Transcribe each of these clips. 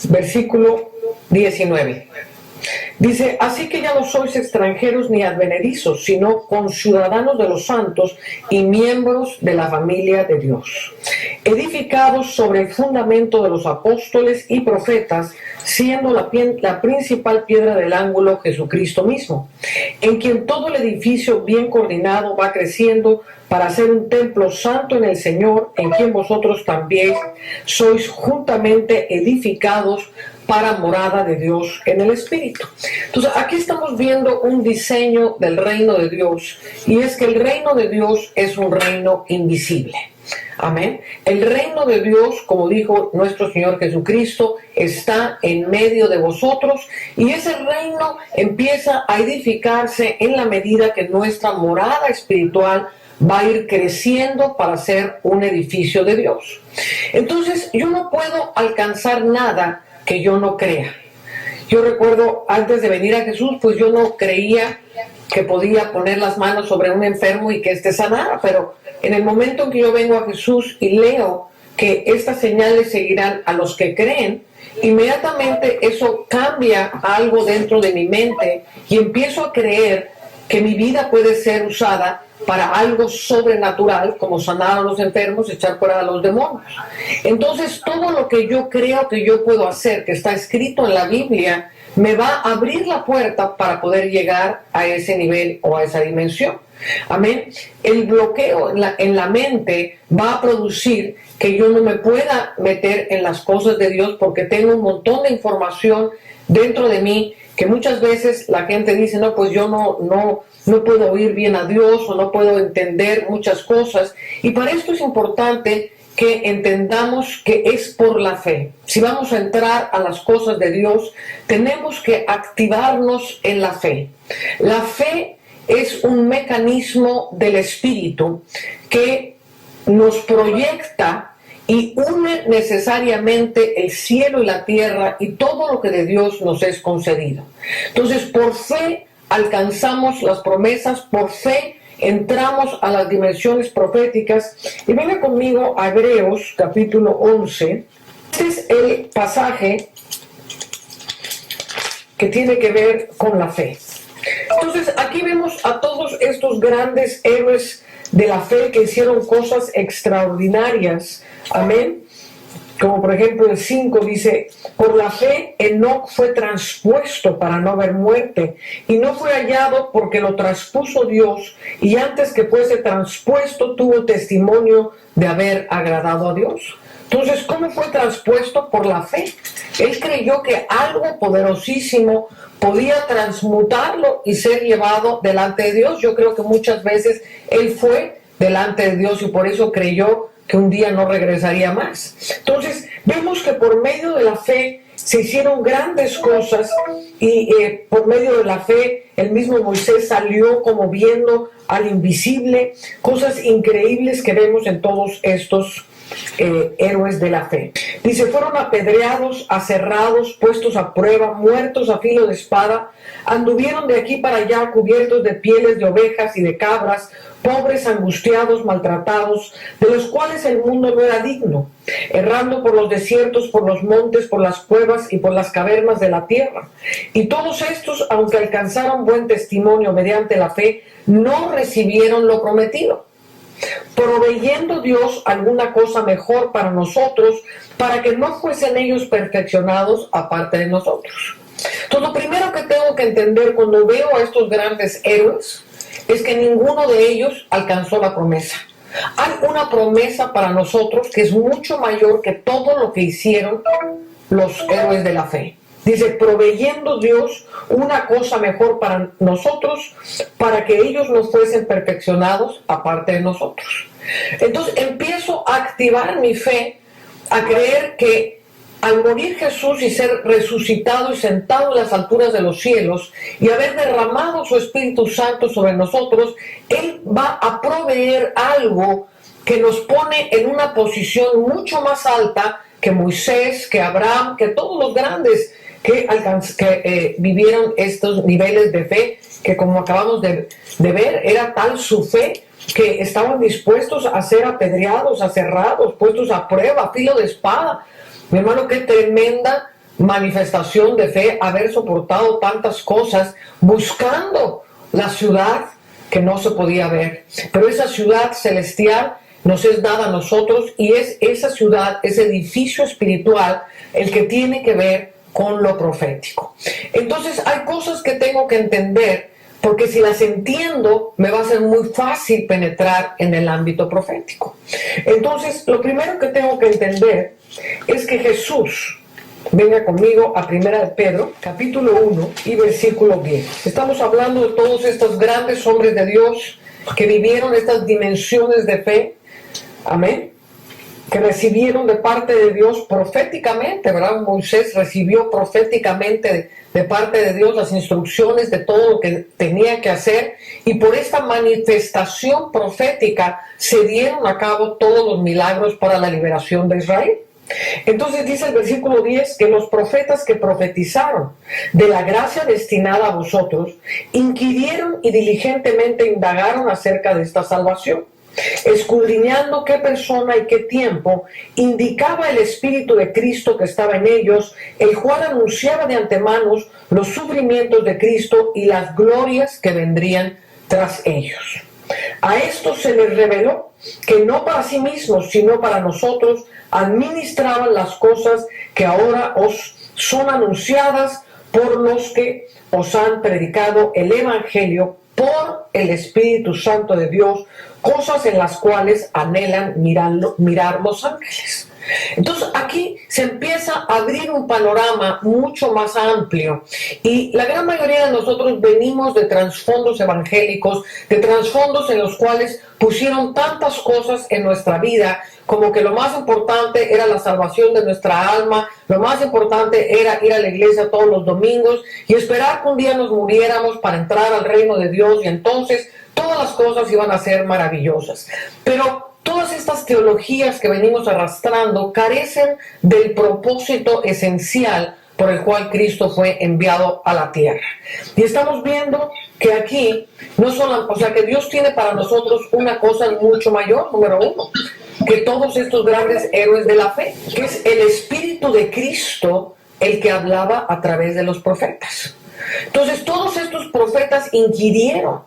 versículo 19. Dice, así que ya no sois extranjeros ni advenedizos, sino conciudadanos de los santos y miembros de la familia de Dios, edificados sobre el fundamento de los apóstoles y profetas, siendo la principal piedra del ángulo Jesucristo mismo, en quien todo el edificio bien coordinado va creciendo para ser un templo santo en el Señor, en quien vosotros también sois juntamente edificados para morada de Dios en el Espíritu. Entonces, aquí estamos viendo un diseño del reino de Dios, y es que el reino de Dios es un reino invisible. Amén. El reino de Dios, como dijo nuestro Señor Jesucristo, está en medio de vosotros, y ese reino empieza a edificarse en la medida que nuestra morada espiritual va a ir creciendo para ser un edificio de Dios. Entonces, yo no puedo alcanzar nada que yo no crea. Yo recuerdo, antes de venir a Jesús, pues yo no creía que podía poner las manos sobre un enfermo y que éste sanara, pero en el momento en que yo vengo a Jesús y leo que estas señales seguirán a los que creen, inmediatamente eso cambia algo dentro de mi mente y empiezo a creer que mi vida puede ser usada para algo sobrenatural, como sanar a los enfermos, echar fuera a los demonios. Entonces, todo lo que yo creo que yo puedo hacer, que está escrito en la Biblia, me va a abrir la puerta para poder llegar a ese nivel o a esa dimensión. Amén. El bloqueo en la mente va a producir que yo no me pueda meter en las cosas de Dios, porque tengo un montón de información dentro de mí que muchas veces la gente dice, no, pues yo no puedo oír bien a Dios, o no puedo entender muchas cosas. Y para esto es importante que entendamos que es por la fe. Si vamos a entrar a las cosas de Dios, tenemos que activarnos en la fe. La fe es un mecanismo del Espíritu que nos proyecta y une necesariamente el cielo y la tierra y todo lo que de Dios nos es concedido. Entonces, por fe alcanzamos las promesas, por fe entramos a las dimensiones proféticas. Y venga conmigo a Hebreos capítulo 11. Este es el pasaje que tiene que ver con la fe. Entonces, aquí vemos a todos estos grandes héroes de la fe que hicieron cosas extraordinarias. Amén. Como por ejemplo el 5 dice, por la fe Enoc fue traspuesto para no ver muerte, y no fue hallado porque lo traspuso Dios, y antes que fuese traspuesto tuvo testimonio de haber agradado a Dios. Entonces, ¿cómo fue traspuesto? Por la fe. Él creyó que algo poderosísimo podía transmutarlo y ser llevado delante de Dios. Yo creo que muchas veces él fue delante de Dios y por eso creyó que un día no regresaría más. Entonces, vemos que por medio de la fe se hicieron grandes cosas y por medio de la fe el mismo Moisés salió como viendo al invisible, cosas increíbles que vemos en todos estos héroes de la fe. Dice, fueron apedreados, aserrados, puestos a prueba, muertos a filo de espada, anduvieron de aquí para allá cubiertos de pieles de ovejas y de cabras, pobres, angustiados, maltratados, de los cuales el mundo no era digno, errando por los desiertos, por los montes, por las cuevas y por las cavernas de la tierra. Y todos estos, aunque alcanzaron buen testimonio mediante la fe, no recibieron lo prometido, proveyendo Dios alguna cosa mejor para nosotros, para que no fuesen ellos perfeccionados aparte de nosotros. Entonces, lo primero que tengo que entender cuando veo a estos grandes héroes es que ninguno de ellos alcanzó la promesa. Hay una promesa para nosotros que es mucho mayor que todo lo que hicieron los héroes de la fe. Dice, proveyendo Dios una cosa mejor para nosotros, para que ellos no fuesen perfeccionados aparte de nosotros. Entonces empiezo a activar mi fe, a creer que al morir Jesús y ser resucitado y sentado en las alturas de los cielos y haber derramado su Espíritu Santo sobre nosotros, Él va a proveer algo que nos pone en una posición mucho más alta que Moisés, que Abraham, que todos los grandes que vivieron estos niveles de fe, que como acabamos de ver, era tal su fe que estaban dispuestos a ser apedreados, aserrados, puestos a prueba, a filo de espada. Mi hermano, qué tremenda manifestación de fe haber soportado tantas cosas buscando la ciudad que no se podía ver. Pero esa ciudad celestial nos es dada a nosotros y es esa ciudad, ese edificio espiritual, el que tiene que ver con lo profético. Entonces hay cosas que tengo que entender, porque si las entiendo me va a ser muy fácil penetrar en el ámbito profético. Entonces lo primero que tengo que entender es que Jesús, venga conmigo a 1 de Pedro, capítulo 1 y versículo 10. Estamos hablando de todos estos grandes hombres de Dios que vivieron estas dimensiones de fe, amén, que recibieron de parte de Dios proféticamente, ¿verdad? Moisés recibió proféticamente de parte de Dios las instrucciones de todo lo que tenía que hacer, y por esta manifestación profética se dieron a cabo todos los milagros para la liberación de Israel. Entonces dice el versículo 10 que los profetas que profetizaron de la gracia destinada a vosotros inquirieron y diligentemente indagaron acerca de esta salvación, escudriñando qué persona y qué tiempo indicaba el Espíritu de Cristo que estaba en ellos, el cual anunciaba de antemano los sufrimientos de Cristo y las glorias que vendrían tras ellos. A esto se les reveló que no para sí mismos, sino para nosotros, administraban las cosas que ahora os son anunciadas por los que os han predicado el Evangelio por el Espíritu Santo de Dios, cosas en las cuales anhelan mirar los ángeles. Entonces aquí se empieza a abrir un panorama mucho más amplio, y la gran mayoría de nosotros venimos de trasfondos evangélicos, de trasfondos en los cuales pusieron tantas cosas en nuestra vida, como que lo más importante era la salvación de nuestra alma, lo más importante era ir a la iglesia todos los domingos y esperar que un día nos muriéramos para entrar al reino de Dios, y entonces todas las cosas iban a ser maravillosas. Pero todas estas teologías que venimos arrastrando carecen del propósito esencial por el cual Cristo fue enviado a la tierra. Y estamos viendo que aquí, no solo, o sea, que Dios tiene para nosotros una cosa mucho mayor, número uno, que todos estos grandes héroes de la fe, que es el Espíritu de Cristo el que hablaba a través de los profetas. Entonces todos estos profetas inquirieron,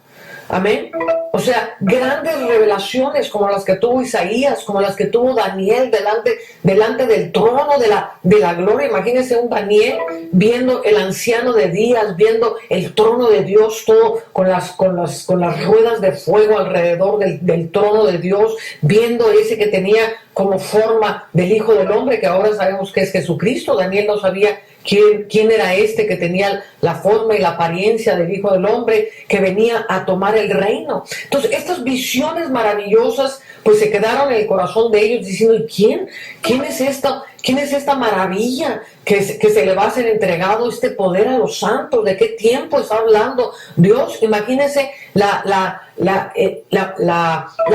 amén, o sea, grandes revelaciones como las que tuvo Isaías, como las que tuvo Daniel delante del trono de la gloria. Imagínense un Daniel viendo el anciano de días, viendo el trono de Dios, todo con las ruedas de fuego alrededor del trono de Dios, viendo ese que tenía como forma del Hijo del Hombre, que ahora sabemos que es Jesucristo. Daniel no sabía quién era este que tenía la forma y la apariencia del Hijo del Hombre, que venía a tomar el reino. Entonces estas visiones maravillosas pues se quedaron en el corazón de ellos, diciendo, ¿y quién es esta maravilla que se le va a ser entregado este poder a los santos? ¿De qué tiempo está hablando Dios? Imagínense la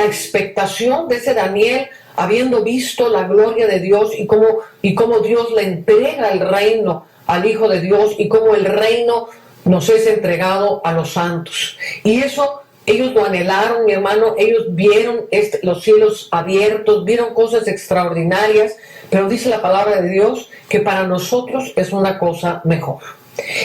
expectación de ese Daniel, habiendo visto la gloria de Dios y cómo Dios le entrega el reino al Hijo de Dios, y cómo el reino nos es entregado a los santos. Y eso ellos lo anhelaron, mi hermano. Ellos vieron los cielos abiertos, vieron cosas extraordinarias, pero dice la palabra de Dios que para nosotros es una cosa mejor.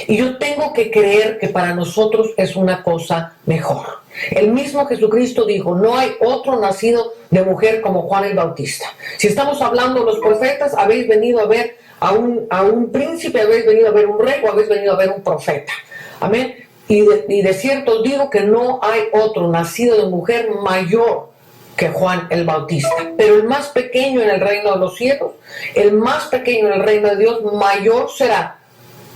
Y yo tengo que creer que para nosotros es una cosa mejor. El mismo Jesucristo dijo, no hay otro nacido de mujer como Juan el Bautista. Si estamos hablando de los profetas, habéis venido a ver a un príncipe, habéis venido a ver un rey, o habéis venido a ver un profeta. Amén. Y de cierto os digo que no hay otro nacido de mujer mayor que Juan el Bautista. Pero el más pequeño en el reino de los cielos, el más pequeño en el reino de Dios, mayor será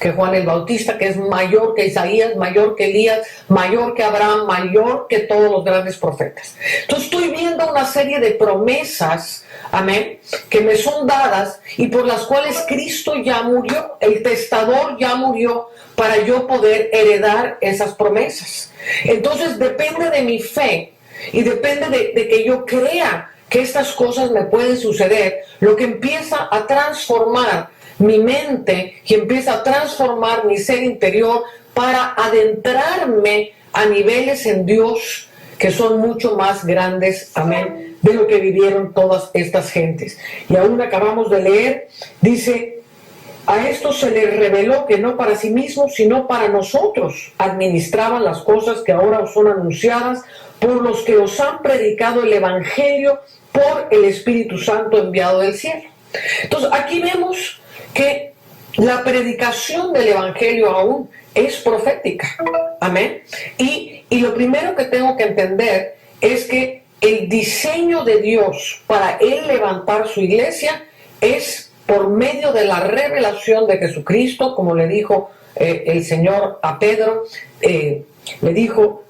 que Juan el Bautista, que es mayor que Isaías, mayor que Elías, mayor que Abraham, mayor que todos los grandes profetas. Entonces estoy viendo una serie de promesas, amén, que me son dadas y por las cuales Cristo ya murió, el testador ya murió para yo poder heredar esas promesas. Entonces depende de mi fe y depende de que yo crea que estas cosas me pueden suceder, lo que empieza a transformar mi mente y empieza a transformar mi ser interior para adentrarme a niveles en Dios que son mucho más grandes, amén, de lo que vivieron todas estas gentes. Y aún acabamos de leer, dice, A esto se les reveló que no para sí mismos, sino para nosotros administraban las cosas que ahora os son anunciadas por los que os han predicado el Evangelio por el Espíritu Santo enviado del cielo. Entonces, aquí vemos que la predicación del Evangelio aún es profética. Amén. Y lo primero que tengo que entender es que el diseño de Dios para Él levantar su iglesia es por medio de la revelación de Jesucristo, como le dijo el Señor a Pedro, le dijo,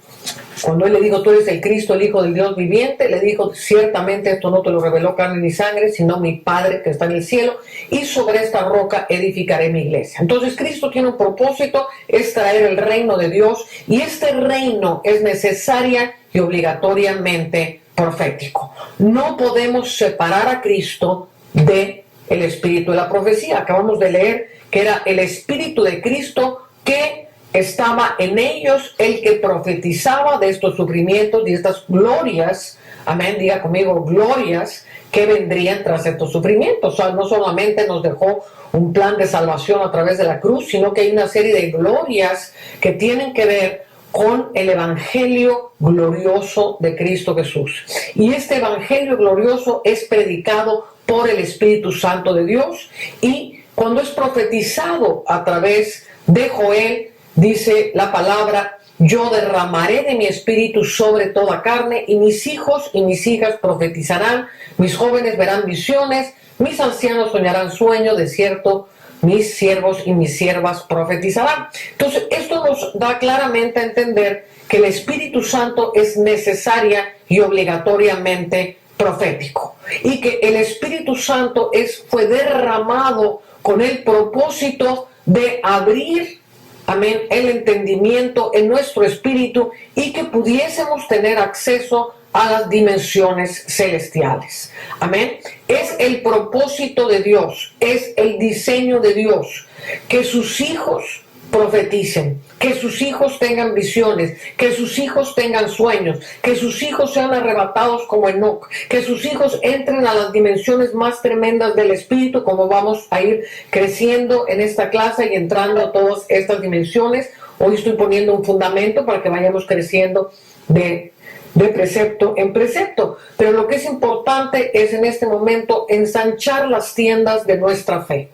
cuando Él le dijo, tú eres el Cristo, el Hijo del Dios viviente, le dijo, ciertamente esto no te lo reveló carne ni sangre, sino mi Padre que está en el cielo, y sobre esta roca edificaré mi iglesia. Entonces Cristo tiene un propósito, es traer el reino de Dios, y este reino es necesaria y obligatoriamente profético. No podemos separar a Cristo de el espíritu de la profecía. Acabamos de leer que era el espíritu de Cristo que estaba en ellos, el que profetizaba de estos sufrimientos y estas glorias, amén, diga conmigo, glorias que vendrían tras estos sufrimientos. O sea, no solamente nos dejó un plan de salvación a través de la cruz, sino que hay una serie de glorias que tienen que ver con el evangelio glorioso de Cristo Jesús. Y este evangelio glorioso es predicado por el Espíritu Santo de Dios, y cuando es profetizado a través de Joel, dice la palabra, yo derramaré de mi espíritu sobre toda carne, y mis hijos y mis hijas profetizarán, mis jóvenes verán visiones, mis ancianos soñarán sueños, de cierto, mis siervos y mis siervas profetizarán. Entonces, esto nos da claramente a entender que el Espíritu Santo es necesaria y obligatoriamente profético, y que el Espíritu Santo fue derramado con el propósito de abrir, amén, el entendimiento en nuestro espíritu y que pudiésemos tener acceso a las dimensiones celestiales. Amén. Es el propósito de Dios, es el diseño de Dios, que sus hijos profeticen, que sus hijos tengan visiones, que sus hijos tengan sueños, que sus hijos sean arrebatados como Enoc, que sus hijos entren a las dimensiones más tremendas del espíritu, como vamos a ir creciendo en esta clase y entrando a todas estas dimensiones. Hoy estoy poniendo un fundamento para que vayamos creciendo de precepto en precepto, pero lo que es importante es en este momento ensanchar las tiendas de nuestra fe.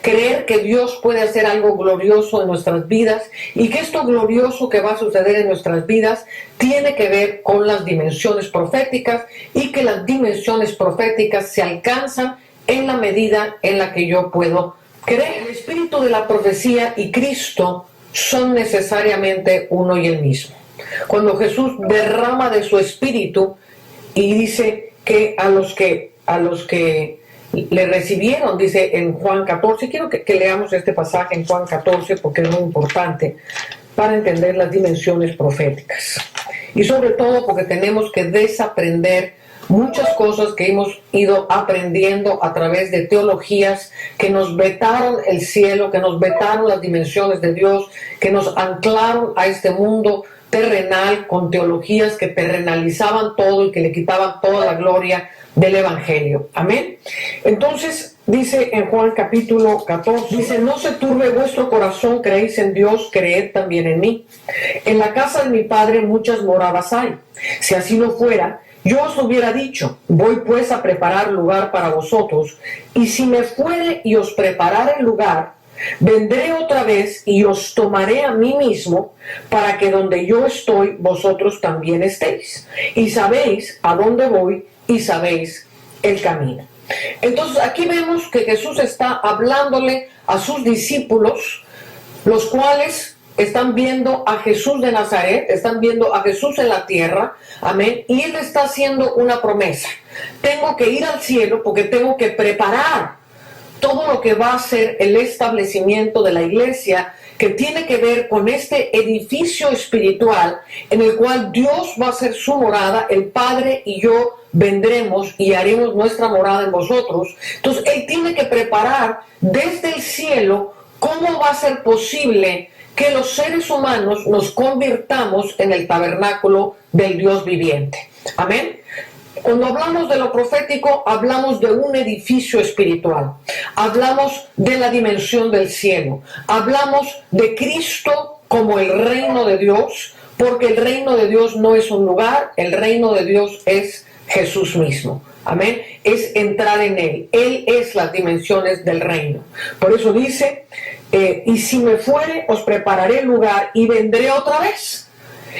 Creer que Dios puede hacer algo glorioso en nuestras vidas, y que esto glorioso que va a suceder en nuestras vidas tiene que ver con las dimensiones proféticas, y que las dimensiones proféticas se alcanzan en la medida en la que yo puedo creer. El espíritu de la profecía y Cristo son necesariamente uno y el mismo. Cuando Jesús derrama de su espíritu y dice que a los que le recibieron, dice en Juan 14, quiero que leamos este pasaje en Juan 14 porque es muy importante para entender las dimensiones proféticas, y sobre todo porque tenemos que desaprender muchas cosas que hemos ido aprendiendo a través de teologías que nos vetaron el cielo, que nos vetaron las dimensiones de Dios, que nos anclaron a este mundo terrenal con teologías que terrenalizaban todo y que le quitaban toda la gloria del Evangelio. Amén. Entonces, dice en Juan capítulo 14, dice, no se turbe vuestro corazón, creéis en Dios, creed también en mí. En la casa de mi Padre muchas moradas hay. Si así no fuera, yo os hubiera dicho, voy pues a preparar lugar para vosotros, y si me fuere y os preparare el lugar, vendré otra vez y os tomaré a mí mismo, para que donde yo estoy, vosotros también estéis. Y sabéis a dónde voy y sabéis el camino. Entonces aquí vemos que Jesús está hablándole a sus discípulos, los cuales están viendo a Jesús de Nazaret, están viendo a Jesús en la tierra, amén, y Él está haciendo una promesa. Tengo que ir al cielo porque tengo que preparar todo lo que va a ser el establecimiento de la iglesia, que tiene que ver con este edificio espiritual en el cual Dios va a ser su morada, el Padre y yo vendremos y haremos nuestra morada en vosotros. Entonces Él tiene que preparar desde el cielo cómo va a ser posible que los seres humanos nos convirtamos en el tabernáculo del Dios viviente. Amén. Cuando hablamos de lo profético, hablamos de un edificio espiritual, hablamos de la dimensión del cielo, hablamos de Cristo como el reino de Dios, porque el reino de Dios no es un lugar, el reino de Dios es Jesús mismo. Amén. Es entrar en Él. Él es las dimensiones del reino. Por eso dice, y si me fuere, os prepararé el lugar y vendré otra vez.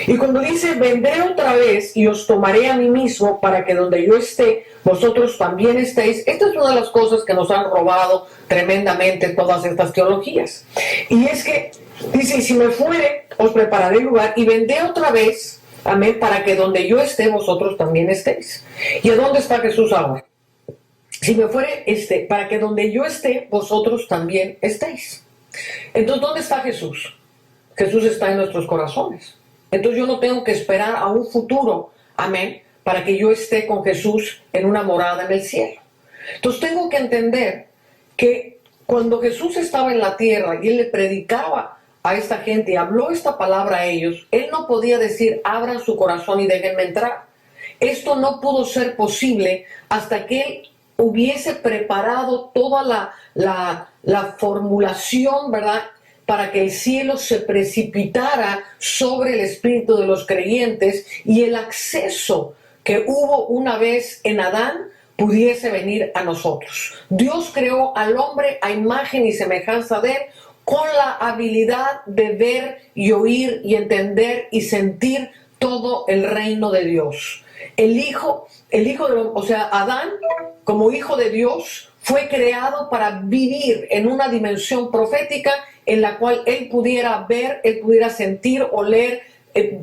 Y cuando dice, vendré otra vez y os tomaré a mí mismo para que donde yo esté, vosotros también estéis. Esta es una de las cosas que nos han robado tremendamente todas estas teologías. Y es que dice, y si me fuere, os prepararé el lugar y vendré otra vez, amén, para que donde yo esté, vosotros también estéis. ¿Y a dónde está Jesús ahora? Si me fuere, para que donde yo esté, vosotros también estéis. Entonces, ¿dónde está Jesús? Jesús está en nuestros corazones. Entonces yo no tengo que esperar a un futuro, amén, para que yo esté con Jesús en una morada en el cielo. Entonces tengo que entender que cuando Jesús estaba en la tierra y Él le predicaba a esta gente y habló esta palabra a ellos, Él no podía decir, abran su corazón y déjenme entrar. Esto no pudo ser posible hasta que Él hubiese preparado toda la formulación, ¿verdad?, para que el cielo se precipitara sobre el espíritu de los creyentes y el acceso que hubo una vez en Adán pudiese venir a nosotros. Dios creó al hombre a imagen y semejanza de Él con la habilidad de ver y oír y entender y sentir todo el reino de Dios. Adán, como hijo de Dios, fue creado para vivir en una dimensión profética en la cual él pudiera ver, él pudiera sentir, oler,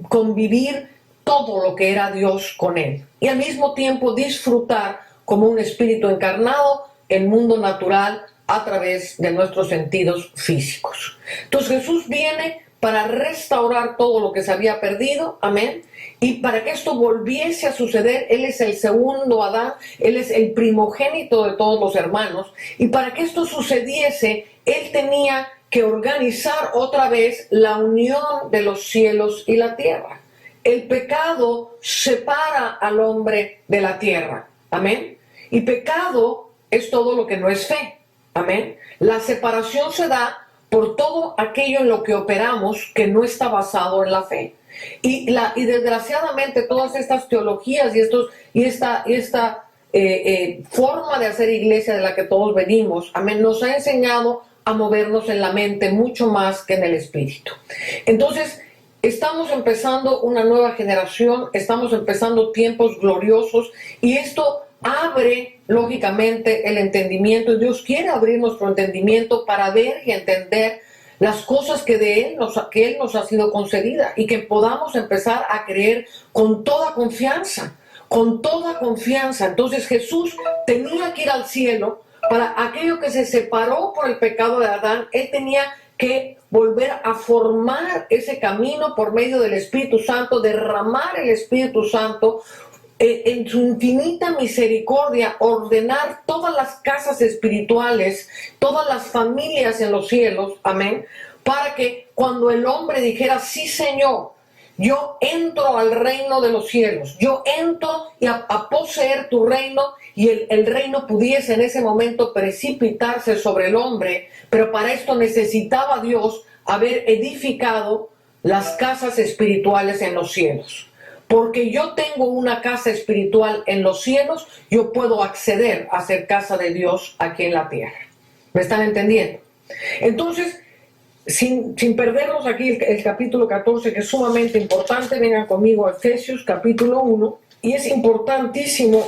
convivir todo lo que era Dios con él. Y al mismo tiempo disfrutar como un espíritu encarnado el mundo natural a través de nuestros sentidos físicos. Entonces Jesús viene para restaurar todo lo que se había perdido, amén, y para que esto volviese a suceder. Él es el segundo Adán, Él es el primogénito de todos los hermanos, y para que esto sucediese, Él tenía que organizar otra vez la unión de los cielos y la tierra. El pecado separa al hombre de la tierra, amén, y pecado es todo lo que no es fe, amén. La separación se da por todo aquello en lo que operamos que no está basado en la fe. Y desgraciadamente todas estas teologías y esta forma de hacer iglesia de la que todos venimos, amén, nos ha enseñado a movernos en la mente mucho más que en el espíritu. Entonces, estamos empezando una nueva generación, estamos empezando tiempos gloriosos y esto abre lógicamente el entendimiento, y Dios quiere abrir nuestro entendimiento para ver y entender las cosas que Él nos ha sido concedida y que podamos empezar a creer con toda confianza, con toda confianza. Entonces Jesús tenía que ir al cielo para aquello que se separó por el pecado de Adán. Él tenía que volver a formar ese camino por medio del Espíritu Santo, derramar el Espíritu Santo, en su infinita misericordia, ordenar todas las casas espirituales, todas las familias en los cielos, amén, para que cuando el hombre dijera, sí Señor, yo entro al reino de los cielos, yo entro a poseer tu reino, y el reino pudiese en ese momento precipitarse sobre el hombre, pero para esto necesitaba Dios haber edificado las casas espirituales en los cielos. Porque yo tengo una casa espiritual en los cielos, yo puedo acceder a ser casa de Dios aquí en la tierra. ¿Me están entendiendo? Entonces, sin perdernos aquí el capítulo 14, que es sumamente importante, vengan conmigo a Efesios capítulo 1, y es importantísimo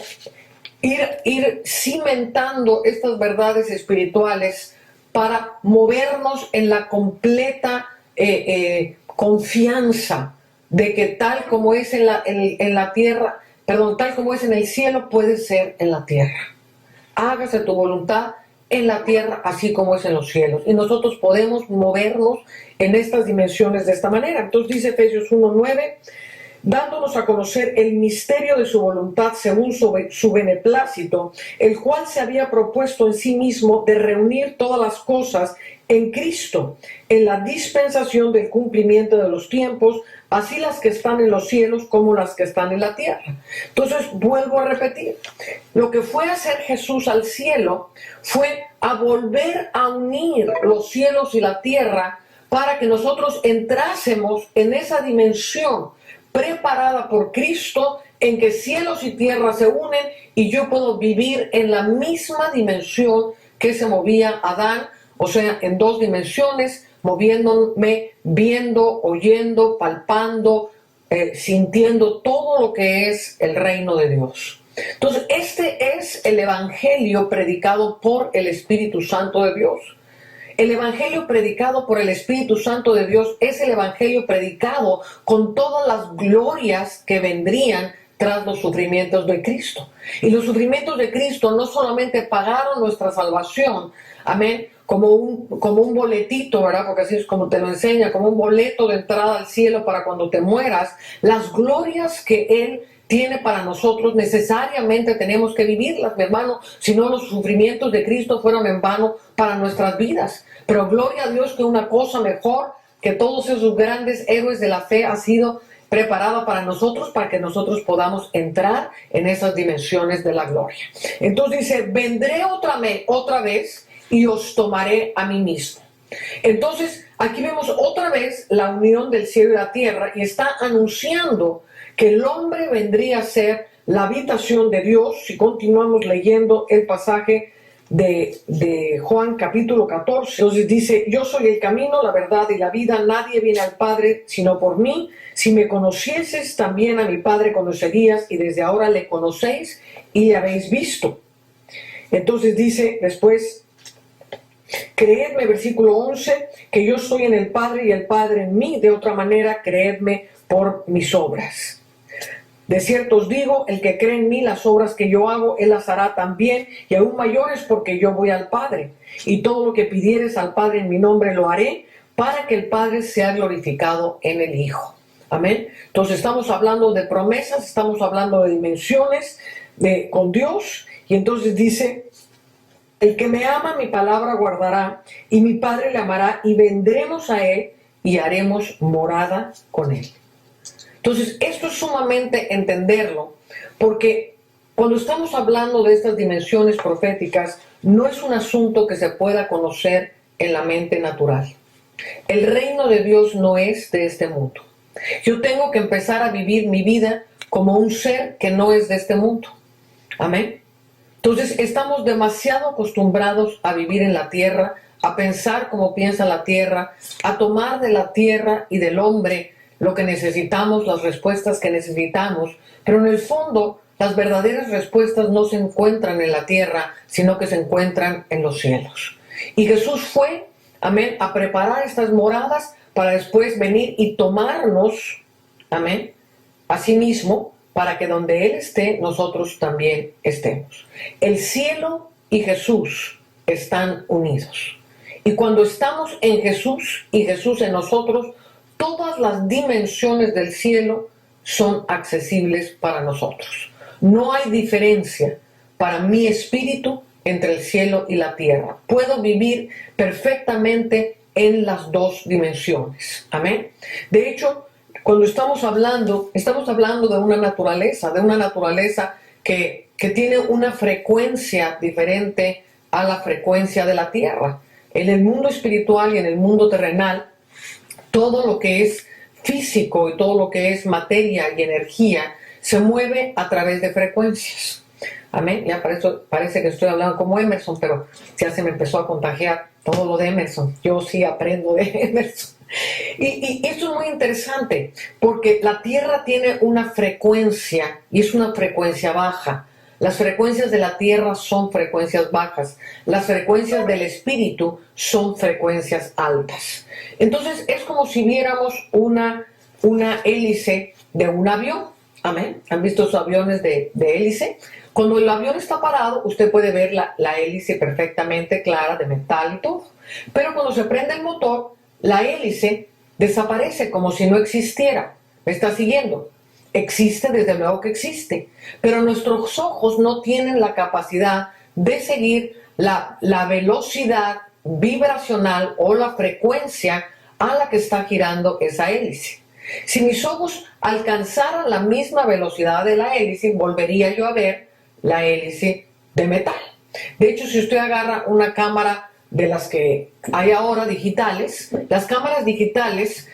ir cimentando estas verdades espirituales para movernos en la completa confianza de que tal como es en la tierra, tal como es en el cielo, puede ser en la tierra. Hágase tu voluntad en la tierra, así como es en los cielos. Y nosotros podemos movernos en estas dimensiones de esta manera. Entonces dice Efesios 1:9, dándonos a conocer el misterio de su voluntad según su beneplácito, el cual se había propuesto en sí mismo de reunir todas las cosas en Cristo, en la dispensación del cumplimiento de los tiempos, así las que están en los cielos como las que están en la tierra. Entonces, vuelvo a repetir, lo que fue a hacer Jesús al cielo fue a volver a unir los cielos y la tierra para que nosotros entrásemos en esa dimensión preparada por Cristo, en que cielos y tierra se unen y yo puedo vivir en la misma dimensión que se movía Adán, o sea, en dos dimensiones, moviéndome, viendo, oyendo, palpando, sintiendo todo lo que es el reino de Dios. Entonces, este es el evangelio predicado por el Espíritu Santo de Dios. El evangelio predicado por el Espíritu Santo de Dios es el evangelio predicado con todas las glorias que vendrían tras los sufrimientos de Cristo. Y los sufrimientos de Cristo no solamente pagaron nuestra salvación, amén, como un boletito, ¿verdad? Porque así es como te lo enseña, como un boleto de entrada al cielo para cuando te mueras. Las glorias que Él tiene para nosotros necesariamente tenemos que vivirlas, mi hermano, si no los sufrimientos de Cristo fueron en vano para nuestras vidas. Pero gloria a Dios que una cosa mejor que todos esos grandes héroes de la fe ha sido preparada para nosotros, para que nosotros podamos entrar en esas dimensiones de la gloria. Entonces dice, vendré otra vez y os tomaré a mí mismo. Entonces aquí vemos otra vez la unión del cielo y la tierra y está anunciando que el hombre vendría a ser la habitación de Dios. Si continuamos leyendo el pasaje de Juan capítulo 14, entonces dice, yo soy el camino, la verdad y la vida, nadie viene al Padre sino por mí. Si me conocieses, también a mi Padre conocerías, y desde ahora le conocéis y le habéis visto. Entonces dice después, creedme, versículo 11, que yo estoy en el Padre y el Padre en mí, de otra manera creedme por mis obras. De cierto os digo, el que cree en mí, las obras que yo hago, él las hará también, y aún mayores, porque yo voy al Padre. Y todo lo que pidieres al Padre en mi nombre lo haré, para que el Padre sea glorificado en el Hijo. Amén. Entonces estamos hablando de promesas, estamos hablando de dimensiones con Dios, y entonces dice, el que me ama, mi palabra guardará, y mi Padre le amará, y vendremos a él, y haremos morada con él. Entonces, esto es sumamente entenderlo, porque cuando estamos hablando de estas dimensiones proféticas, no es un asunto que se pueda conocer en la mente natural. El reino de Dios no es de este mundo. Yo tengo que empezar a vivir mi vida como un ser que no es de este mundo. Amén. Entonces, estamos demasiado acostumbrados a vivir en la tierra, a pensar como piensa la tierra, a tomar de la tierra y del hombre lo que necesitamos, las respuestas que necesitamos, pero en el fondo las verdaderas respuestas no se encuentran en la tierra, sino que se encuentran en los cielos. Y Jesús fue, amén, a preparar estas moradas para después venir y tomarnos, amén, a sí mismo, para que donde Él esté, nosotros también estemos. El cielo y Jesús están unidos. Y cuando estamos en Jesús y Jesús en nosotros, todas las dimensiones del cielo son accesibles para nosotros. No hay diferencia para mi espíritu entre el cielo y la tierra. Puedo vivir perfectamente en las dos dimensiones. Amén. De hecho, cuando estamos hablando de una naturaleza que tiene una frecuencia diferente a la frecuencia de la tierra. En el mundo espiritual y en el mundo terrenal, todo lo que es físico y todo lo que es materia y energía se mueve a través de frecuencias. Amén. Ya parece que estoy hablando como Emerson, pero ya se me empezó a contagiar todo lo de Emerson. Yo sí aprendo de Emerson. Y esto es muy interesante porque la Tierra tiene una frecuencia y es una frecuencia baja. Las frecuencias de la Tierra son frecuencias bajas. Las frecuencias del Espíritu son frecuencias altas. Entonces es como si viéramos una hélice de un avión. Amén. ¿Han visto esos aviones de hélice? Cuando el avión está parado, usted puede ver la hélice perfectamente clara de metal y todo. Pero cuando se prende el motor, la hélice desaparece como si no existiera. ¿Me está siguiendo? existe, desde luego que existe, pero nuestros ojos no tienen la capacidad de seguir la velocidad vibracional o la frecuencia a la que está girando esa hélice. Si mis ojos alcanzaran la misma velocidad de la hélice, volvería yo a ver la hélice de metal. De hecho, si usted agarra una cámara de las que hay ahora digitales, las cámaras digitales,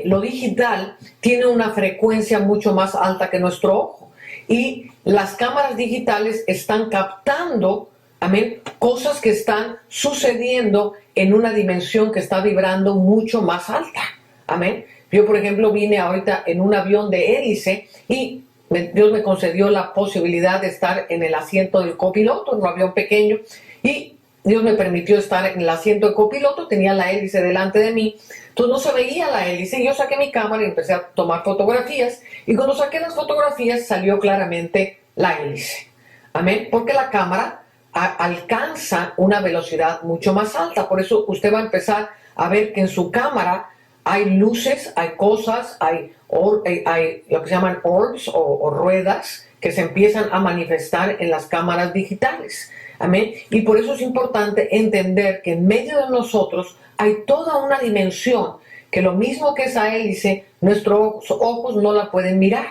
lo digital tiene una frecuencia mucho más alta que nuestro ojo. Y las cámaras digitales están captando, amén, cosas que están sucediendo en una dimensión que está vibrando mucho más alta. Amén. Yo, por ejemplo, vine ahorita en un avión de hélice y Dios me concedió la posibilidad de estar en el asiento del copiloto, en un avión pequeño, y Dios me permitió estar en el asiento del copiloto, tenía la hélice delante de mí, entonces no se veía la hélice, y yo saqué mi cámara y empecé a tomar fotografías, y cuando saqué las fotografías salió claramente la hélice. Amén, porque la cámara alcanza una velocidad mucho más alta, por eso usted va a empezar a ver que en su cámara hay luces, hay cosas, hay lo que se llaman orbs o ruedas que se empiezan a manifestar en las cámaras digitales. Amén. Y por eso es importante entender que en medio de nosotros hay toda una dimensión que lo mismo que esa hélice, nuestros ojos no la pueden mirar.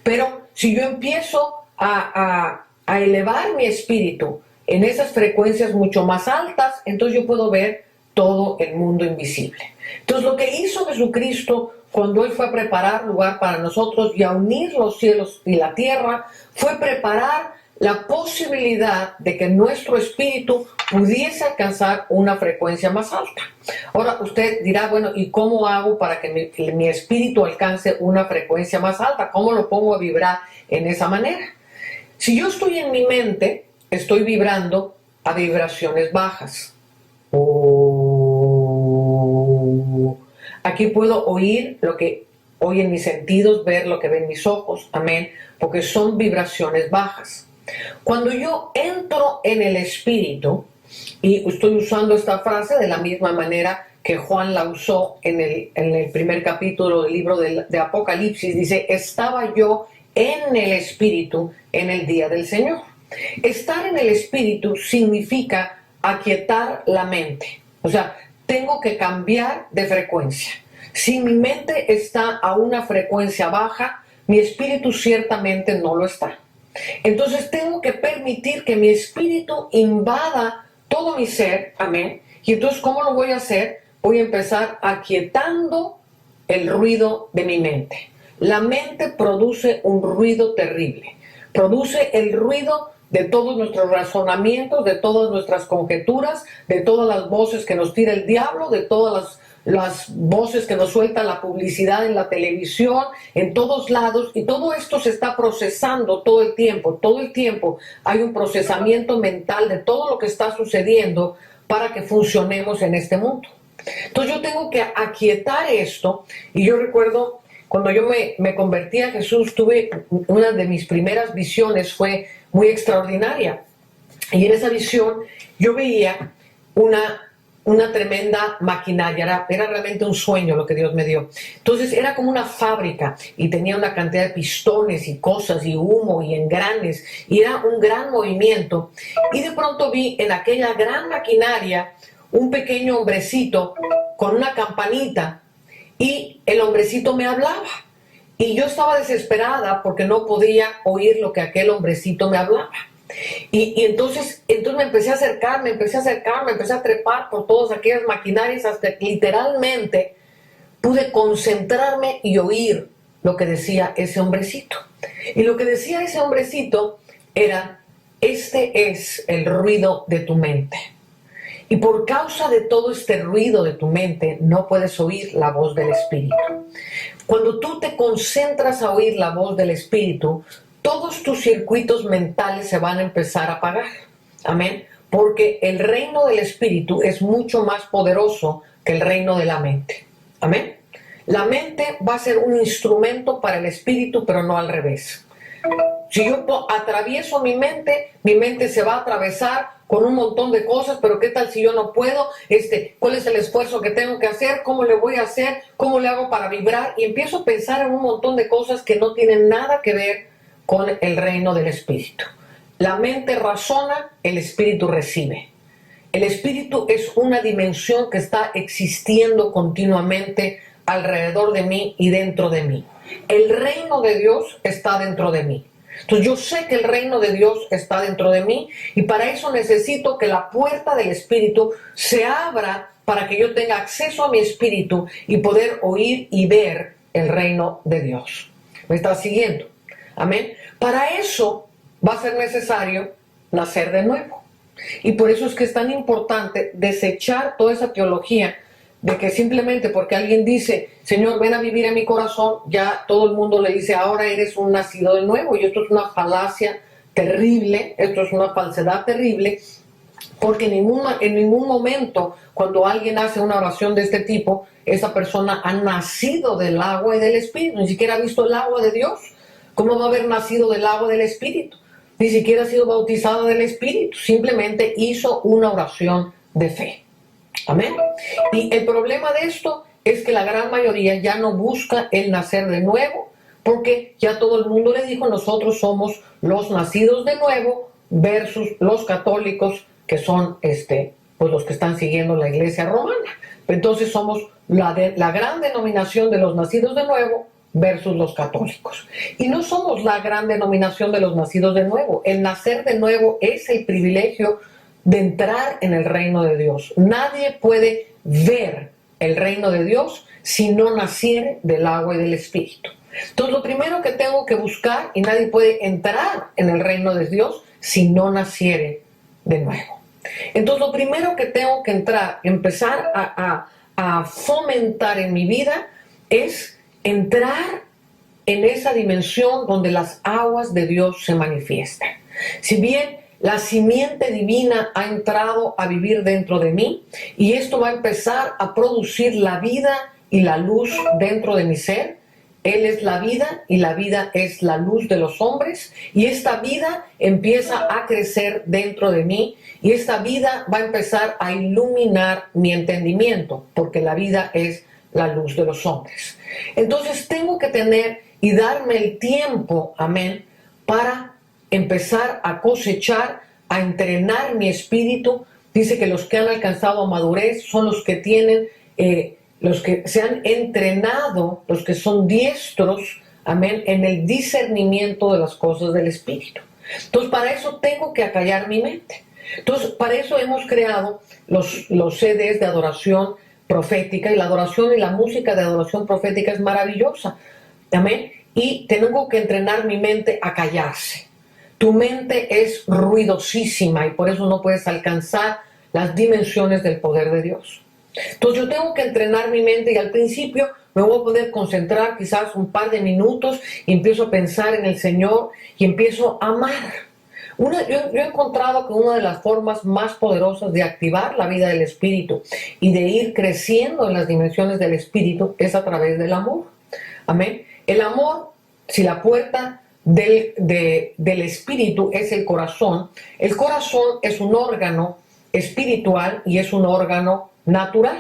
Pero si yo empiezo a elevar mi espíritu en esas frecuencias mucho más altas, entonces yo puedo ver todo el mundo invisible. Entonces lo que hizo Jesucristo cuando Él fue a preparar lugar para nosotros y a unir los cielos y la tierra, fue preparar la posibilidad de que nuestro espíritu pudiese alcanzar una frecuencia más alta. Ahora usted dirá, bueno, ¿y cómo hago para que mi espíritu alcance una frecuencia más alta? ¿Cómo lo pongo a vibrar en esa manera? Si yo estoy en mi mente, estoy vibrando a vibraciones bajas. Aquí puedo oír lo que oyen mis sentidos, ver lo que ven mis ojos, amén, porque son vibraciones bajas. Cuando yo entro en el espíritu, y estoy usando esta frase de la misma manera que Juan la usó en el primer capítulo del libro de Apocalipsis, dice, estaba yo en el espíritu en el día del Señor. Estar en el espíritu significa aquietar la mente, o sea, tengo que cambiar de frecuencia. Si mi mente está a una frecuencia baja, mi espíritu ciertamente no lo está. Entonces tengo que permitir que mi espíritu invada todo mi ser, amén. Y entonces, ¿cómo lo voy a hacer? Voy a empezar aquietando el ruido de mi mente. La mente produce un ruido terrible. Produce el ruido de todos nuestros razonamientos, de todas nuestras conjeturas, de todas las voces que nos tira el diablo, de todas las voces que nos suelta la publicidad en la televisión, en todos lados, y todo esto se está procesando todo el tiempo hay un procesamiento mental de todo lo que está sucediendo para que funcionemos en este mundo. Entonces yo tengo que aquietar esto, y yo recuerdo cuando yo me convertí a Jesús, tuve una de mis primeras visiones, fue muy extraordinaria, y en esa visión yo veía una tremenda maquinaria, era realmente un sueño lo que Dios me dio. Entonces era como una fábrica y tenía una cantidad de pistones y cosas y humo y engranes, y era un gran movimiento, y de pronto vi en aquella gran maquinaria un pequeño hombrecito con una campanita, y el hombrecito me hablaba, y yo estaba desesperada porque no podía oír lo que aquel hombrecito me hablaba. Y entonces me empecé a acercar, me empecé a trepar por todas aquellas maquinarias hasta que literalmente pude concentrarme y oír lo que decía ese hombrecito. Y lo que decía ese hombrecito era, este es el ruido de tu mente. Y por causa de todo este ruido de tu mente, no puedes oír la voz del Espíritu. Cuando tú te concentras a oír la voz del Espíritu, todos tus circuitos mentales se van a empezar a apagar. Amén. Porque el reino del Espíritu es mucho más poderoso que el reino de la mente. Amén. La mente va a ser un instrumento para el Espíritu, pero no al revés. Si yo atravieso mi mente se va a atravesar con un montón de cosas, pero ¿qué tal si yo no puedo? ¿Cuál es el esfuerzo que tengo que hacer? ¿Cómo le voy a hacer? ¿Cómo le hago para vibrar? Y empiezo a pensar en un montón de cosas que no tienen nada que ver con el reino del espíritu. La mente razona, el espíritu recibe. El espíritu es una dimensión que está existiendo continuamente alrededor de mí y dentro de mí. El reino de Dios está dentro de mí. Entonces yo sé que el reino de Dios está dentro de mí y para eso necesito que la puerta del espíritu se abra para que yo tenga acceso a mi espíritu y poder oír y ver el reino de Dios. ¿Me está siguiendo? Amén. Para eso va a ser necesario nacer de nuevo. Y por eso es que es tan importante desechar toda esa teología de que simplemente porque alguien dice, Señor, ven a vivir en mi corazón, ya todo el mundo le dice, ahora eres un nacido de nuevo. Y esto es una falacia terrible, esto es una falsedad terrible, porque en ningún momento cuando alguien hace una oración de este tipo, esa persona ha nacido del agua y del Espíritu, ni siquiera ha visto el agua de Dios. ¿Cómo va a haber nacido del agua y del Espíritu? Ni siquiera ha sido bautizado del Espíritu, simplemente hizo una oración de fe. Amén. Y el problema de esto es que la gran mayoría ya no busca el nacer de nuevo, porque ya todo el mundo le dijo, nosotros somos los nacidos de nuevo versus los católicos, que son pues los que están siguiendo la iglesia romana. Entonces somos la gran denominación de los nacidos de nuevo versus los católicos. Y no somos la gran denominación de los nacidos de nuevo. El nacer de nuevo es el privilegio de entrar en el reino de Dios. Nadie puede ver el reino de Dios si no naciere del agua y del Espíritu. Entonces lo primero que tengo que buscar, y nadie puede entrar en el reino de Dios si no naciere de nuevo. Entonces lo primero que tengo que empezar a fomentar en mi vida es entrar en esa dimensión donde las aguas de Dios se manifiestan. Si bien la simiente divina ha entrado a vivir dentro de mí y esto va a empezar a producir la vida y la luz dentro de mi ser. Él es la vida y la vida es la luz de los hombres y esta vida empieza a crecer dentro de mí y esta vida va a empezar a iluminar mi entendimiento porque la vida es la luz de los hombres. Entonces tengo que tener y darme el tiempo, amén, para empezar a cosechar, a entrenar mi espíritu. Dice que los que han alcanzado madurez son los que tienen, los que se han entrenado, los que son diestros, amén, en el discernimiento de las cosas del espíritu. Entonces para eso tengo que acallar mi mente. Entonces para eso hemos creado los CDs de adoración profética, y la adoración y la música de adoración profética es maravillosa, amén, y tengo que entrenar mi mente a callarse. Tu mente es ruidosísima y por eso no puedes alcanzar las dimensiones del poder de Dios. Entonces yo tengo que entrenar mi mente y al principio me voy a poder concentrar quizás un par de minutos y empiezo a pensar en el Señor y empiezo a amar. Yo he encontrado que una de las formas más poderosas de activar la vida del espíritu y de ir creciendo en las dimensiones del espíritu es a través del amor. Amén. El amor, si la puerta del espíritu es el corazón es un órgano espiritual y es un órgano natural.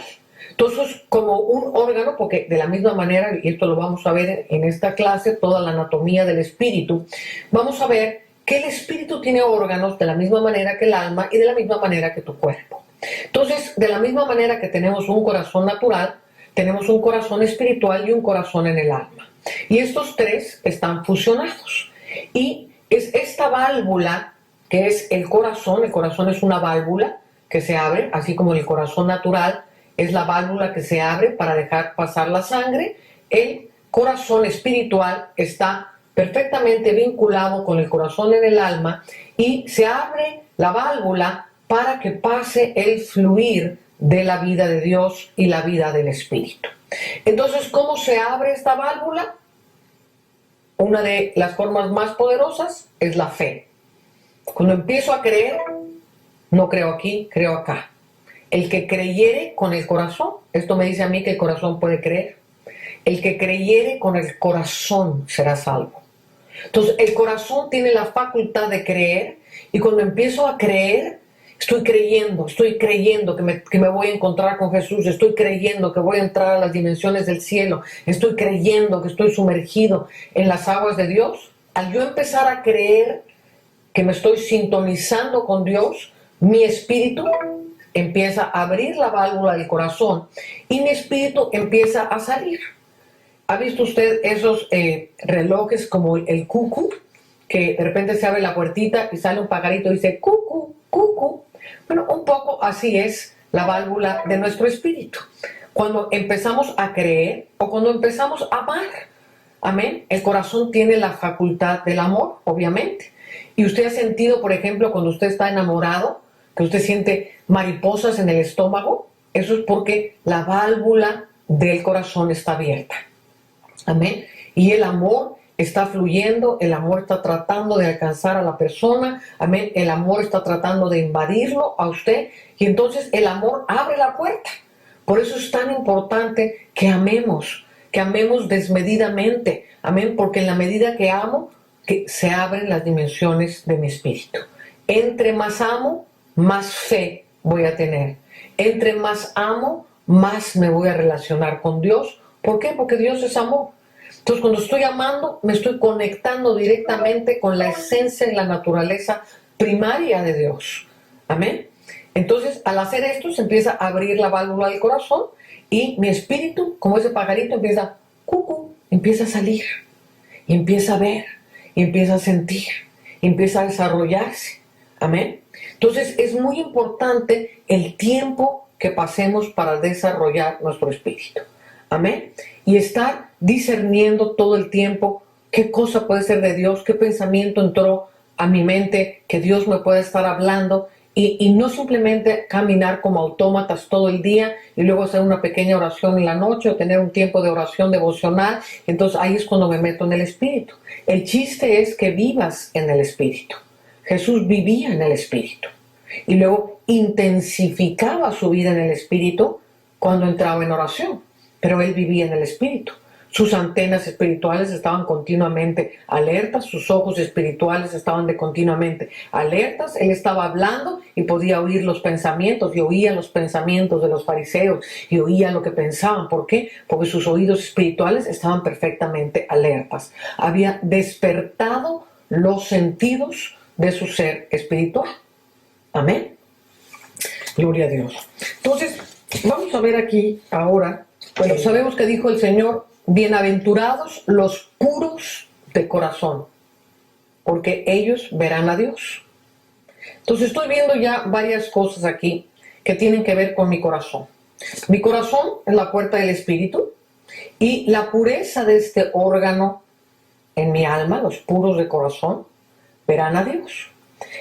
Entonces, como un órgano, porque de la misma manera, y esto lo vamos a ver en esta clase, toda la anatomía del espíritu, vamos a ver que el espíritu tiene órganos de la misma manera que el alma y de la misma manera que tu cuerpo. Entonces, de la misma manera que tenemos un corazón natural, tenemos un corazón espiritual y un corazón en el alma. Y estos tres están fusionados. Y es esta válvula que es el corazón es una válvula que se abre, así como el corazón natural es la válvula que se abre para dejar pasar la sangre. El corazón espiritual está perfectamente vinculado con el corazón en el alma y se abre la válvula para que pase el fluir de la vida de Dios y la vida del Espíritu. Entonces, ¿cómo se abre esta válvula? Una de las formas más poderosas es la fe. Cuando empiezo a creer, no creo aquí, creo acá. El que creyere con el corazón, esto me dice a mí que el corazón puede creer. El que creyere con el corazón será salvo. Entonces, el corazón tiene la facultad de creer y cuando empiezo a creer, Estoy creyendo que me voy a encontrar con Jesús, estoy creyendo que voy a entrar a las dimensiones del cielo, estoy creyendo que estoy sumergido en las aguas de Dios. Al yo empezar a creer que me estoy sintonizando con Dios, mi espíritu empieza a abrir la válvula del corazón y mi espíritu empieza a salir. ¿Ha visto usted esos relojes como el cucú? Que de repente se abre la puertita y sale un pajarito y dice cucú, cucú. Bueno, un poco así es la válvula de nuestro espíritu. Cuando empezamos a creer o cuando empezamos a amar, amén, el corazón tiene la facultad del amor, obviamente. Y usted ha sentido, por ejemplo, cuando usted está enamorado, que usted siente mariposas en el estómago, eso es porque la válvula del corazón está abierta. Amén. Y el amor está fluyendo, el amor está tratando de alcanzar a la persona, amén, el amor está tratando de invadirlo a usted y entonces el amor abre la puerta. Por eso es tan importante que amemos desmedidamente, amén, porque en la medida que amo, que se abren las dimensiones de mi espíritu. Entre más amo, más fe voy a tener. Entre más amo, más me voy a relacionar con Dios. ¿Por qué? Porque Dios es amor. Entonces, cuando estoy amando, me estoy conectando directamente con la esencia y la naturaleza primaria de Dios. Amén. Entonces, al hacer esto, se empieza a abrir la válvula del corazón y mi espíritu, como ese pajarito, empieza, cucú, empieza a salir, y empieza a ver, y empieza a sentir, y empieza a desarrollarse. Amén. Entonces, es muy importante el tiempo que pasemos para desarrollar nuestro espíritu. Amén. Y estar discerniendo todo el tiempo qué cosa puede ser de Dios, qué pensamiento entró a mi mente, que Dios me puede estar hablando y no simplemente caminar como autómatas todo el día y luego hacer una pequeña oración en la noche o tener un tiempo de oración devocional. Entonces ahí es cuando me meto en el Espíritu. El chiste es que vivas en el Espíritu. Jesús vivía en el Espíritu y luego intensificaba su vida en el Espíritu cuando entraba en oración. Pero él vivía en el Espíritu. Sus antenas espirituales estaban continuamente alertas, sus ojos espirituales estaban continuamente alertas. Él estaba hablando y podía oír los pensamientos, y oía los pensamientos de los fariseos, y oía lo que pensaban. ¿Por qué? Porque sus oídos espirituales estaban perfectamente alertas. Había despertado los sentidos de su ser espiritual. Amén. Gloria a Dios. Entonces, vamos a ver aquí ahora. Bueno, sabemos que dijo el Señor, bienaventurados los puros de corazón, porque ellos verán a Dios. Entonces estoy viendo ya varias cosas aquí que tienen que ver con mi corazón. Mi corazón es la puerta del Espíritu y la pureza de este órgano en mi alma, los puros de corazón, verán a Dios.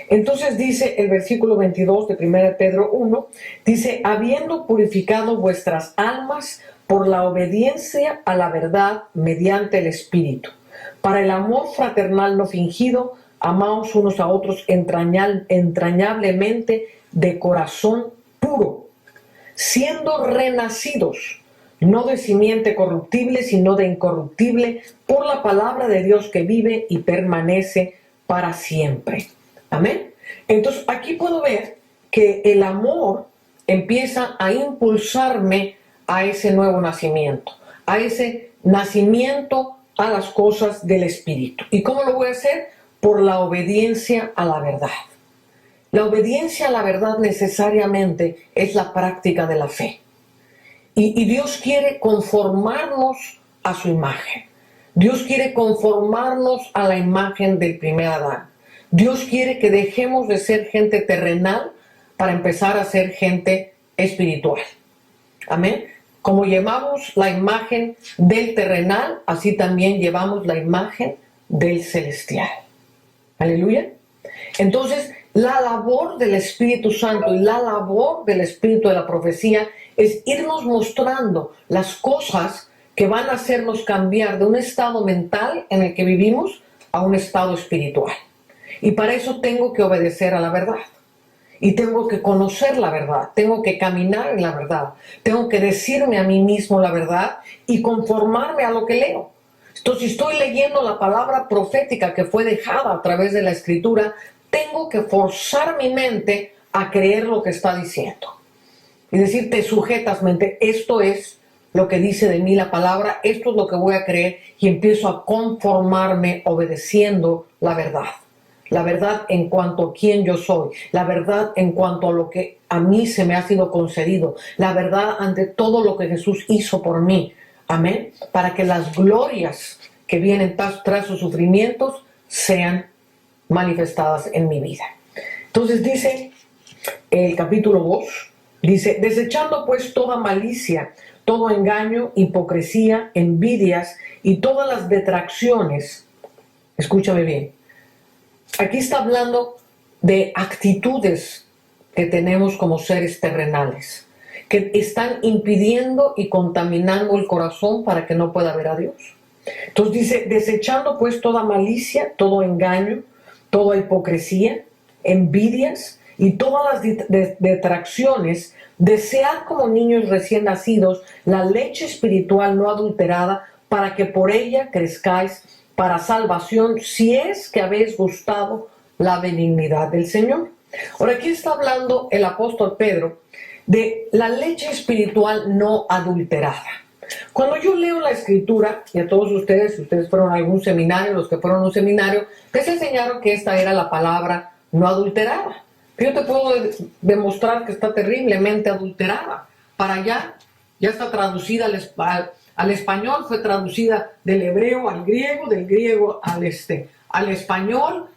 Entonces dice el versículo 22 de 1 Pedro 1, dice, habiendo purificado vuestras almas por la obediencia a la verdad mediante el Espíritu, para el amor fraternal no fingido, amaos unos a otros entrañablemente de corazón puro, siendo renacidos, no de simiente corruptible, sino de incorruptible, por la palabra de Dios que vive y permanece para siempre. Amén. Entonces aquí puedo ver que el amor empieza a impulsarme a ese nuevo nacimiento, a ese nacimiento a las cosas del Espíritu. ¿Y cómo lo voy a hacer? Por la obediencia a la verdad. La obediencia a la verdad necesariamente es la práctica de la fe. Y Dios quiere conformarnos a su imagen. Dios quiere conformarnos a la imagen del primer Adán. Dios quiere que dejemos de ser gente terrenal para empezar a ser gente espiritual. Amén. Como llevamos la imagen del terrenal, así también llevamos la imagen del celestial. Aleluya. Entonces, la labor del Espíritu Santo y la labor del Espíritu de la profecía es irnos mostrando las cosas que van a hacernos cambiar de un estado mental en el que vivimos a un estado espiritual. Y para eso tengo que obedecer a la verdad. Y tengo que conocer la verdad, tengo que caminar en la verdad, tengo que decirme a mí mismo la verdad y conformarme a lo que leo. Entonces, si estoy leyendo la palabra profética que fue dejada a través de la Escritura, tengo que forzar mi mente a creer lo que está diciendo. Y decir, te sujetas mente, esto es lo que dice de mí la palabra, esto es lo que voy a creer, y empiezo a conformarme obedeciendo la verdad. La verdad en cuanto a quién yo soy, la verdad en cuanto a lo que a mí se me ha sido concedido, la verdad ante todo lo que Jesús hizo por mí. Amén. Para que las glorias que vienen tras sus sufrimientos sean manifestadas en mi vida. Entonces dice el capítulo 2, dice, desechando pues toda malicia, todo engaño, hipocresía, envidias y todas las detracciones. Escúchame bien. Aquí está hablando de actitudes que tenemos como seres terrenales, que están impidiendo y contaminando el corazón para que no pueda ver a Dios. Entonces dice, desechando pues toda malicia, todo engaño, toda hipocresía, envidias y todas las detracciones, desead como niños recién nacidos la leche espiritual no adulterada, para que por ella crezcáis para salvación, si es que habéis gustado la benignidad del Señor. Ahora aquí está hablando el apóstol Pedro de la leche espiritual no adulterada. Cuando yo leo la escritura, y a todos ustedes, si ustedes fueron a algún seminario, los que fueron a un seminario, les enseñaron que esta era la palabra no adulterada. Yo te puedo demostrar que está terriblemente adulterada. Para allá ya está traducida al español, fue traducida del hebreo al griego, del griego al español,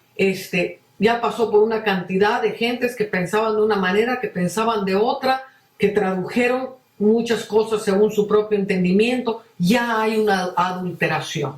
ya pasó por una cantidad de gentes que pensaban de una manera, que pensaban de otra, que tradujeron muchas cosas según su propio entendimiento. Ya hay una adulteración.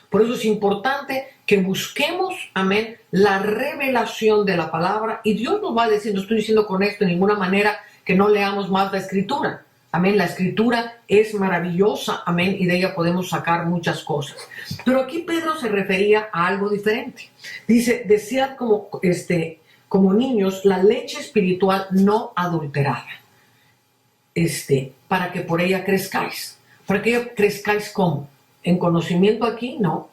Por eso es importante que busquemos, amén, la revelación de la palabra, y Dios nos va a decir, no estoy diciendo con esto de ninguna manera que no leamos más la escritura. Amén, la escritura es maravillosa, amén, y de ella podemos sacar muchas cosas. Pero aquí Pedro se refería a algo diferente. Dice, desead como niños la leche espiritual no adulterada, para que por ella crezcáis. ¿Para que crezcáis cómo? En conocimiento aquí, no.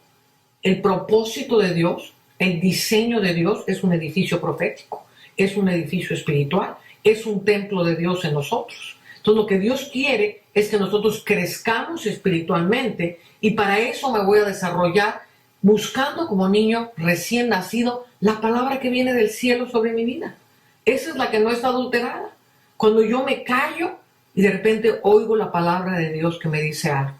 El propósito de Dios, el diseño de Dios es un edificio profético, es un edificio espiritual, es un templo de Dios en nosotros. Entonces lo que Dios quiere es que nosotros crezcamos espiritualmente, y para eso me voy a desarrollar buscando como niño recién nacido la palabra que viene del cielo sobre mi vida. Esa es la que no está adulterada. Cuando yo me callo y de repente oigo la palabra de Dios que me dice algo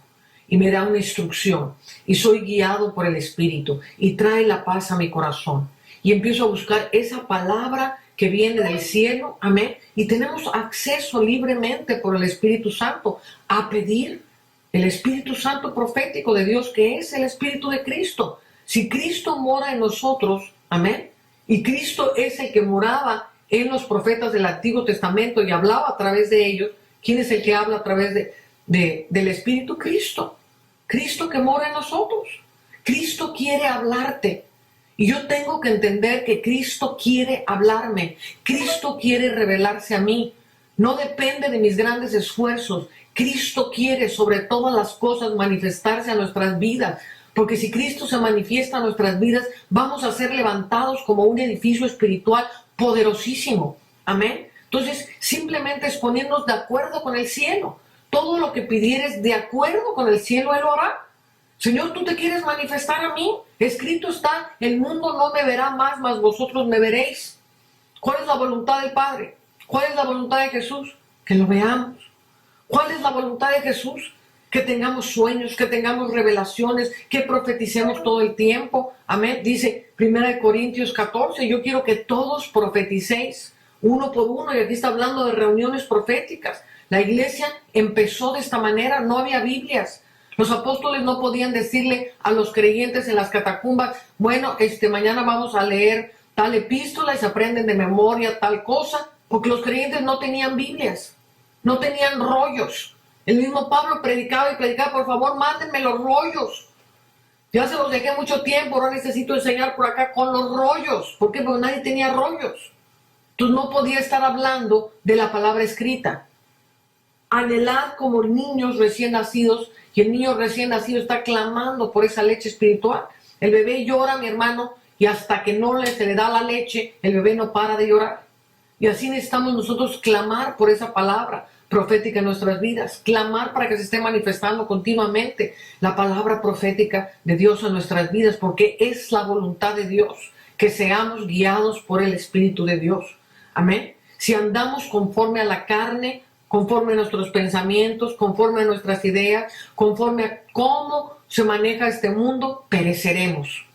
y me da una instrucción y soy guiado por el Espíritu y trae la paz a mi corazón y empiezo a buscar esa palabra que viene del cielo, amén, y tenemos acceso libremente por el Espíritu Santo a pedir el Espíritu Santo profético de Dios, que es el Espíritu de Cristo. Si Cristo mora en nosotros, amén, y Cristo es el que moraba en los profetas del Antiguo Testamento y hablaba a través de ellos, ¿quién es el que habla a través del Espíritu? Cristo. Cristo que mora en nosotros. Cristo quiere hablarte. Y yo tengo que entender que Cristo quiere hablarme. Cristo quiere revelarse a mí. No depende de mis grandes esfuerzos. Cristo quiere sobre todas las cosas manifestarse a nuestras vidas. Porque si Cristo se manifiesta a nuestras vidas, vamos a ser levantados como un edificio espiritual poderosísimo. Amén. Entonces, simplemente es ponernos de acuerdo con el cielo. Todo lo que pidieres de acuerdo con el cielo, Él lo hará. Señor, tú te quieres manifestar a mí. Escrito está, el mundo no me verá más, mas vosotros me veréis. ¿Cuál es la voluntad del Padre? ¿Cuál es la voluntad de Jesús? Que lo veamos. ¿Cuál es la voluntad de Jesús? Que tengamos sueños, que tengamos revelaciones, que profeticemos todo el tiempo. Amén. Dice 1 Corintios 14, yo quiero que todos profeticéis uno por uno. Y aquí está hablando de reuniones proféticas. La iglesia empezó de esta manera, no había Biblias. Los apóstoles no podían decirle a los creyentes en las catacumbas, bueno, mañana vamos a leer tal epístola y se aprenden de memoria tal cosa, porque los creyentes no tenían Biblias, no tenían rollos. El mismo Pablo predicaba y predicaba, por favor, mándenme los rollos. Ya se los dejé mucho tiempo, ahora necesito enseñar por acá con los rollos. ¿Por qué? Porque nadie tenía rollos. Entonces no podía estar hablando de la palabra escrita. Anhelad como niños recién nacidos, y el niño recién nacido está clamando por esa leche espiritual. El bebé llora, mi hermano, y hasta que no se le da la leche, el bebé no para de llorar. Y así necesitamos nosotros clamar por esa palabra profética en nuestras vidas, clamar para que se esté manifestando continuamente la palabra profética de Dios en nuestras vidas, porque es la voluntad de Dios que seamos guiados por el Espíritu de Dios. Amén. Si andamos conforme a la carne, conforme a nuestros pensamientos, conforme a nuestras ideas, conforme a cómo se maneja este mundo, pereceremos.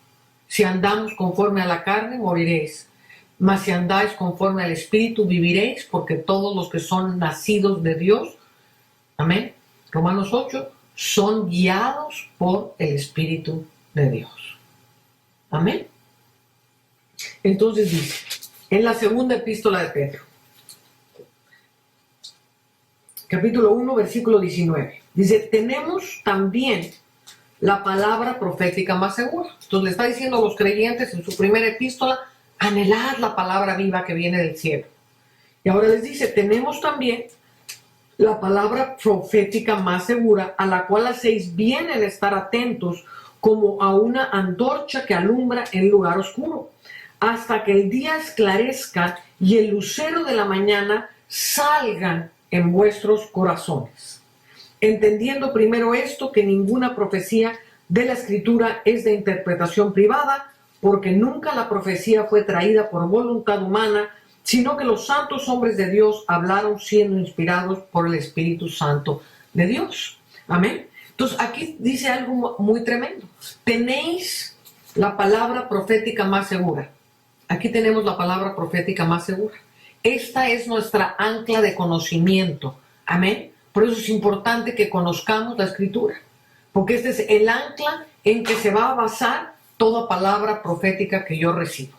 Si andamos conforme a la carne, moriréis. Mas si andáis conforme al Espíritu, viviréis, porque todos los que son nacidos de Dios, amén, Romanos 8, son guiados por el Espíritu de Dios. Amén. Entonces dice, en la segunda epístola de Pedro, capítulo 1, versículo 19, dice, tenemos también la palabra profética más segura. Entonces le está diciendo a los creyentes en su primera epístola, anhelad la palabra viva que viene del cielo. Y ahora les dice, tenemos también la palabra profética más segura, a la cual hacéis bien en estar atentos como a una antorcha que alumbra en lugar oscuro, hasta que el día esclarezca y el lucero de la mañana salga en vuestros corazones. Entendiendo primero esto, que ninguna profecía de la Escritura es de interpretación privada, porque nunca la profecía fue traída por voluntad humana, sino que los santos hombres de Dios hablaron siendo inspirados por el Espíritu Santo de Dios. Amén. Entonces aquí dice algo muy tremendo. Tenéis la palabra profética más segura. Aquí tenemos la palabra profética más segura. Esta es nuestra ancla de conocimiento. Amén. Por eso es importante que conozcamos la Escritura, porque este es el ancla en que se va a basar toda palabra profética que yo recibo.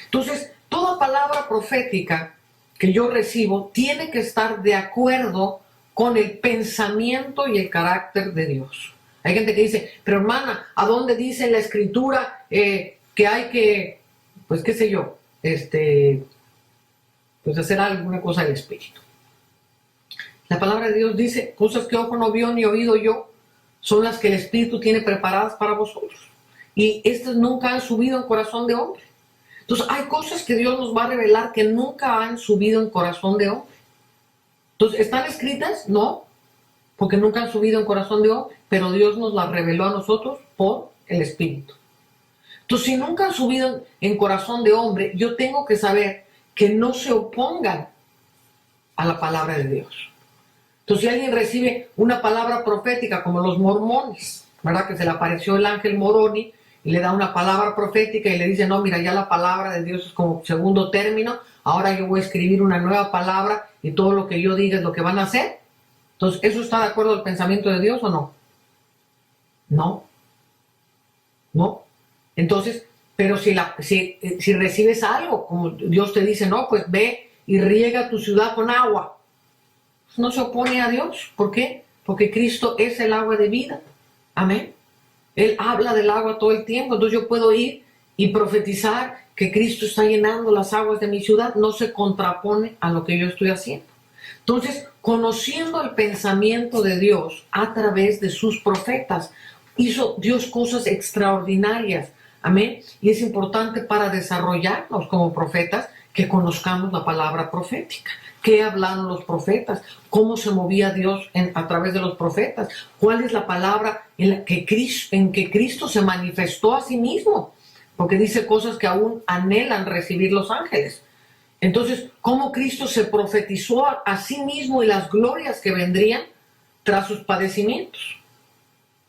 Entonces, toda palabra profética que yo recibo tiene que estar de acuerdo con el pensamiento y el carácter de Dios. Hay gente que dice, pero hermana, ¿a dónde dice en la Escritura que hay que, pues qué sé yo, pues hacer alguna cosa del Espíritu? La palabra de Dios dice, cosas que ojo no vio ni oído yo, son las que el Espíritu tiene preparadas para vosotros. Y estas nunca han subido en corazón de hombre. Entonces hay cosas que Dios nos va a revelar que nunca han subido en corazón de hombre. Entonces, ¿están escritas? No, porque nunca han subido en corazón de hombre, pero Dios nos las reveló a nosotros por el Espíritu. Entonces, si nunca han subido en corazón de hombre, yo tengo que saber que no se opongan a la palabra de Dios. Entonces, si alguien recibe una palabra profética, como los mormones, ¿verdad? Que se le apareció el ángel Moroni y le da una palabra profética y le dice, no, mira, ya la palabra de Dios es como segundo término, ahora yo voy a escribir una nueva palabra y todo lo que yo diga es lo que van a hacer. Entonces, ¿eso está de acuerdo al pensamiento de Dios o no? No. No. Entonces, pero si recibes algo, como Dios te dice, no, pues ve y riega tu ciudad con agua, no se opone a Dios. ¿Por qué? Porque Cristo es el agua de vida. Amén. Él habla del agua todo el tiempo. Entonces yo puedo ir y profetizar que Cristo está llenando las aguas de mi ciudad. No se contrapone a lo que yo estoy haciendo. Entonces, conociendo el pensamiento de Dios a través de sus profetas, hizo Dios cosas extraordinarias. Amén. Y es importante para desarrollarnos como profetas que conozcamos la palabra profética. ¿Qué hablaron los profetas? ¿Cómo se movía Dios a través de los profetas? ¿Cuál es la palabra en que Cristo se manifestó a sí mismo? Porque dice cosas que aún anhelan recibir los ángeles. Entonces, ¿cómo Cristo se profetizó a sí mismo y las glorias que vendrían tras sus padecimientos?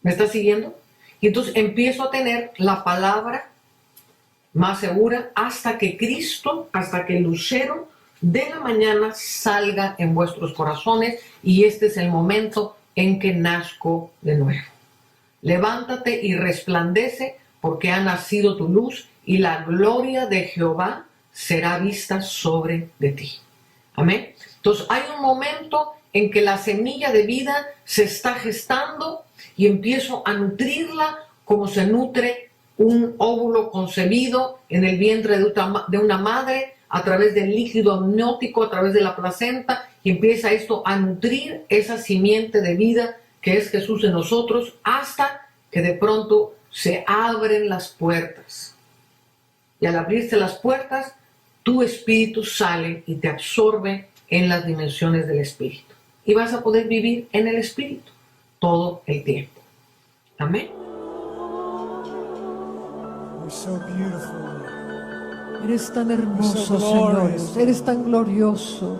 ¿Me está siguiendo? Y entonces empiezo a tener la palabra más segura hasta que el lucero de la mañana salga en vuestros corazones, y este es el momento en que nazco de nuevo. Levántate y resplandece, porque ha nacido tu luz y la gloria de Jehová será vista sobre de ti. Amén. Entonces hay un momento en que la semilla de vida se está gestando y empiezo a nutrirla como se nutre un óvulo concebido en el vientre de una madre, a través del líquido amniótico, a través de la placenta, y empieza esto a nutrir esa simiente de vida que es Jesús en nosotros, hasta que de pronto se abren las puertas. Y al abrirse las puertas, tu espíritu sale y te absorbe en las dimensiones del espíritu. Y vas a poder vivir en el espíritu todo el tiempo. Amén. You're so beautiful, Lord. Eres tan hermoso, Señor. Eres tan glorioso.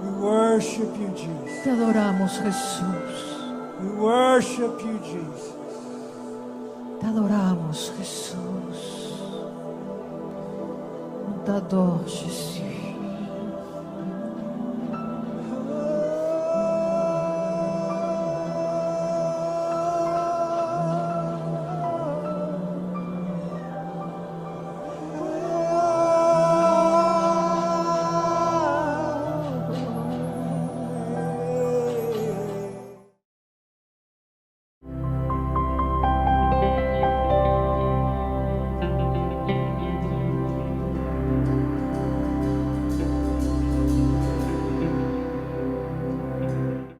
We worship you, Jesus. Te adoramos, Jesús. We worship you, Jesus. Te adoramos, Jesús. Te adoro, Jesús.